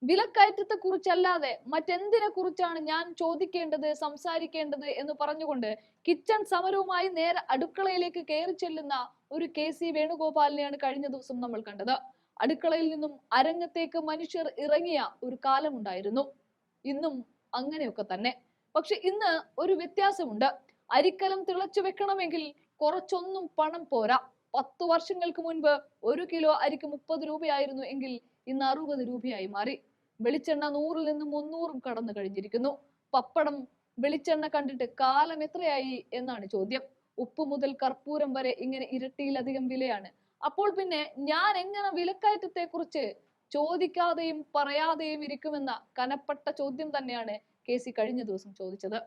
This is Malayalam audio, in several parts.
വിലക്കയറ്റത്തെ കുറിച്ചല്ലാതെ മറ്റെന്തിനെ കുറിച്ചാണ് ഞാൻ ചോദിക്കേണ്ടത്, സംസാരിക്കേണ്ടത് എന്ന് പറഞ്ഞുകൊണ്ട് കിച്ചൺ സമരവുമായി നേരെ അടുക്കളയിലേക്ക് കയറി ചെല്ലുന്ന ഒരു KC വേണുഗോപാലിനെയാണ് കഴിഞ്ഞ ദിവസം നമ്മൾ കണ്ടത്. അടുക്കളയിൽ നിന്നും അരങ്ങത്തേക്ക് മനുഷ്യർ ഇറങ്ങിയ ഒരു കാലമുണ്ടായിരുന്നു. ഇന്നും അങ്ങനെയൊക്കെ തന്നെ. പക്ഷെ ഇന്ന് ഒരു വ്യത്യാസമുണ്ട്. അരിക്കലം തിളച്ചു വെക്കണമെങ്കിൽ കുറച്ചൊന്നും പണം പോരാ. 10 വർഷങ്ങൾക്ക് മുൻപ് 1 കിലോ അരിക്ക് 30 രൂപയായിരുന്നു എങ്കിൽ ഇന്ന് 60 രൂപയായി മാറി. വെളിച്ചെണ്ണ 100-ൽ നിന്ന് 300-ഉം കടന്നു കഴിഞ്ഞിരിക്കുന്നു. പപ്പടം, വെളിച്ചെണ്ണ കണ്ടിട്ട് കാലം എത്രയായി എന്നാണ് ചോദ്യം. ഉപ്പ് മുതൽ കർപ്പൂരം വരെ ഇങ്ങനെ ഇരട്ടിയിലധികം വിലയാണ്. അപ്പോൾ പിന്നെ ഞാൻ എങ്ങനെ വിലക്കയറ്റത്തെ കുറിച്ച് ചോദിക്കാതെയും പറയാതെയും ഇരിക്കുമെന്ന കനപ്പെട്ട ചോദ്യം തന്നെയാണ് KC കഴിഞ്ഞ ദിവസം ചോദിച്ചത്.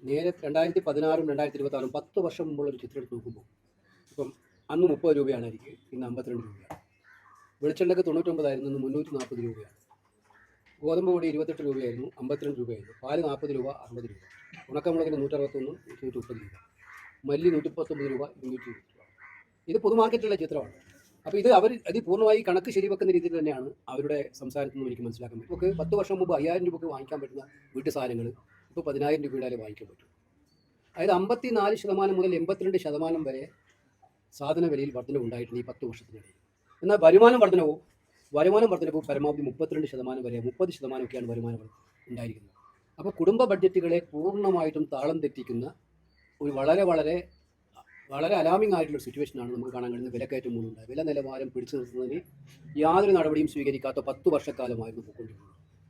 നേരെ 2016-ഉം 2026-ഉം 10 വർഷം മുമ്പുള്ള ഒരു ചിത്രം എടുത്ത് നോക്കുമ്പോൾ ഇപ്പം അന്ന് 30 രൂപയാണ് അരിക്ക്, ഇന്ന് 52 രൂപയാണ്. വെളിച്ചെണ്ണയ്ക്ക് 99 ഇന്ന് 340 രൂപയാണ്. ഗോതമ്പ് പൊടി 28 രൂപയായിരുന്നു, 52 രൂപയായിരുന്നു. പാല് 40 രൂപ, 60 രൂപ. ഉണക്കമുളകിന് 161, 130 രൂപ. മല്ലി 119 രൂപ, 220 രൂപ. ഇത് പൊതുമാർക്കറ്റിലുള്ള ചിത്രമാണ്. അപ്പോൾ ഇത് പൂർണ്ണമായി കണക്ക് ശരിവെക്കുന്ന രീതിയിൽ തന്നെയാണ് അവരുടെ സംസാരത്തിൽ നിന്ന് എനിക്ക് മനസ്സിലാക്കാൻ പറ്റും. നമുക്ക് 10 വർഷം മുമ്പ് 5000 രൂപയ്ക്ക് വാങ്ങിക്കാൻ പറ്റുന്ന വീട്ടു സാധനങ്ങൾ ഇപ്പോൾ 10000 രൂപയുടെ വാങ്ങിക്കാൻ പറ്റും. അതായത് 54% മുതൽ 82% വരെ സാധന വിലയിൽ വർധന ഉണ്ടായിട്ടുണ്ട് ഈ 10 വർഷത്തിനിടയിൽ. എന്നാൽ വരുമാനം വർധനവും പരമാവധി 32% വരെ, 30%ഒക്കെയാണ് വരുമാനം ഉണ്ടായിരിക്കുന്നത്. അപ്പോൾ കുടുംബ ബഡ്ജറ്റുകളെ പൂർണ്ണമായിട്ടും താളം തെറ്റിക്കുന്ന ഒരു വളരെ അലാമിംഗ് ആയിട്ടുള്ള സിറ്റുവേഷനാണ് നമുക്ക് കാണാൻ കഴിയുന്നത്. വിലക്കയറ്റം മൂലമുണ്ടായത്. വില നിലവാരം പിടിച്ചു നിർത്തുന്നതിന് യാതൊരു നടപടിയും സ്വീകരിക്കാത്ത 10 വർഷക്കാലമായിരുന്നു പോയിക്കൊണ്ടിരുന്നത്.